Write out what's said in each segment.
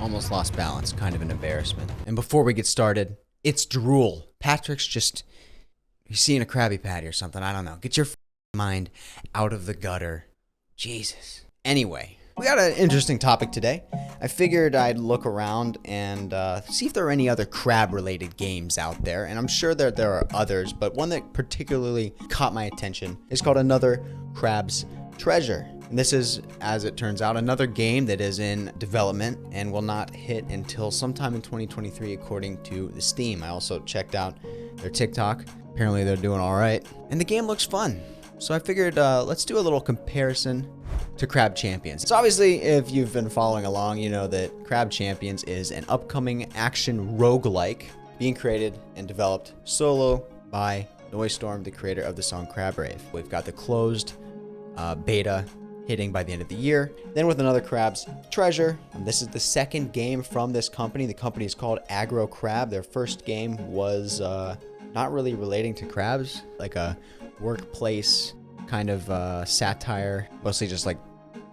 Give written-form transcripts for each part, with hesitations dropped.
almost lost balance. Kind of an embarrassment. And before we get started, it's drool. Patrick's just, he's seeing a Krabby Patty or something. I don't know. Get your mind out of the gutter. Jesus. Anyway, we got an interesting topic today. I figured I'd look around and see if there are any other crab-related games out there. And I'm sure that there are others, but one that particularly caught my attention is called Another Crab's Treasure. And this is, as it turns out, another game that is in development and will not hit until sometime in 2023, according to the Steam. I also checked out their TikTok. Apparently they're doing all right. And the game looks fun. So I figured let's do a little comparison to Crab Champions. So obviously, if you've been following along, you know that Crab Champions is an upcoming action roguelike being created and developed solo by Noisestorm, the creator of the song Crab Rave. We've got the closed beta hitting by the end of the year. Then with Another Crab's Treasure, and this is the second game from this company. The company is called Aggro Crab. Their first game was not really relating to crabs, like a workplace kind of satire, mostly just like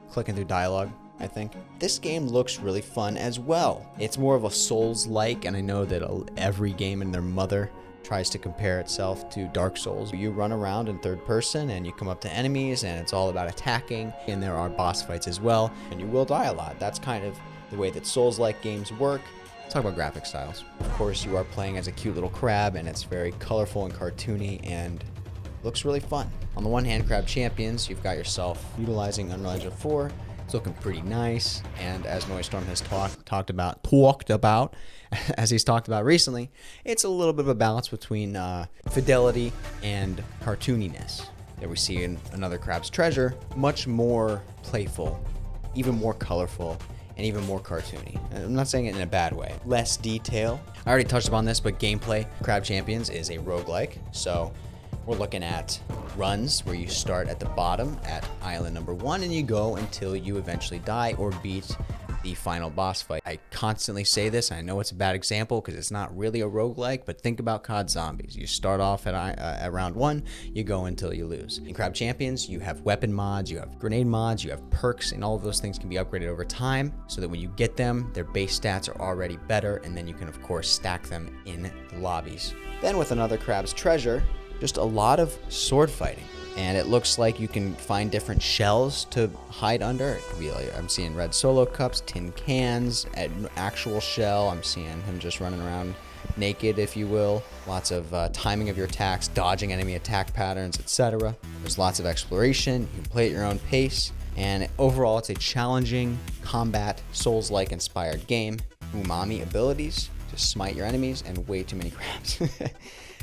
clicking through dialogue, I think. This game looks really fun as well. It's more of a Souls-like, and I know that every game and their mother tries to compare itself to Dark Souls. You run around in third person and you come up to enemies and it's all about attacking, and there are boss fights as well, and you will die a lot. That's kind of the way that Souls-like games work. Let's talk about graphic styles. Of course, you are playing as a cute little crab, and it's very colorful and cartoony and looks really fun. On the one hand, Crab Champions, you've got yourself utilizing Unreal Engine 4. It's looking pretty nice, and as Noisestorm has talked about, as he's talked about recently, it's a little bit of a balance between fidelity and cartooniness that we see in Another Crab's Treasure. Much more playful, even more colorful, and even more cartoony. I'm not saying it in a bad way. Less detail. I already touched upon this, but gameplay, Crab Champions is a roguelike, so we're looking at runs where you start at the bottom at island number 1 and you go until you eventually die or beat the final boss fight. I constantly say this, and I know it's a bad example because it's not really a roguelike, but think about COD Zombies. You start off at round 1, you go until you lose. In Crab Champions, you have weapon mods, you have grenade mods, you have perks, and all of those things can be upgraded over time so that when you get them, their base stats are already better, and then you can, of course, stack them in the lobbies. Then with Another Crab's Treasure, just a lot of sword fighting, and it looks like you can find different shells to hide under. It could be like, I'm seeing red solo cups, tin cans, an actual shell. I'm seeing him just running around naked, if you will. Lots of timing of your attacks, dodging enemy attack patterns, etc. There's lots of exploration. You can play at your own pace, and overall it's a challenging combat Souls-like inspired game. Umami abilities to smite your enemies, and way too many crabs.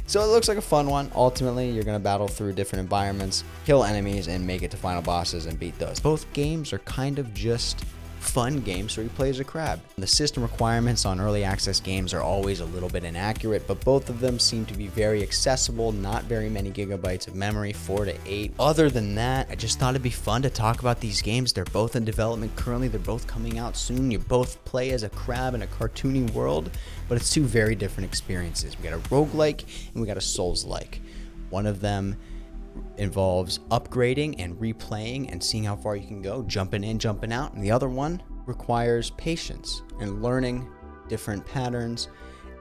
So it looks like a fun one. Ultimately, you're going to battle through different environments, kill enemies, and make it to final bosses and beat those. Both games are kind of just fun games where you play as a crab. The system requirements on early access games are always a little bit inaccurate, but both of them seem to be very accessible, not very many gigabytes of memory, 4 to 8. Other than that, I just thought it'd be fun to talk about these games. They're both in development currently. They're both coming out soon. You both play as a crab in a cartoony world, but it's two very different experiences. We got a roguelike and we got a Souls-like. One of them involves upgrading and replaying and seeing how far you can go, jumping in, jumping out, and the other one requires patience and learning different patterns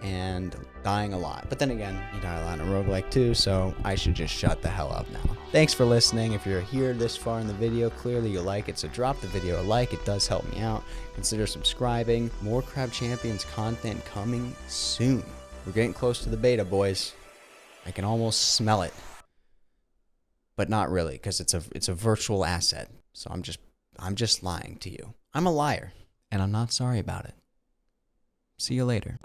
and dying a lot. But then again, you die a lot in a roguelike too, so I should just shut the hell up now. Thanks for listening. If you're here this far in the video, clearly you like it, so drop the video a like. It does help me out. Consider subscribing. More Crab Champions content coming soon. We're getting close to the beta, boys. I can almost smell it. But not really, because it's a virtual asset. So I'm just lying to you. I'm a liar, and I'm not sorry about it. See you later.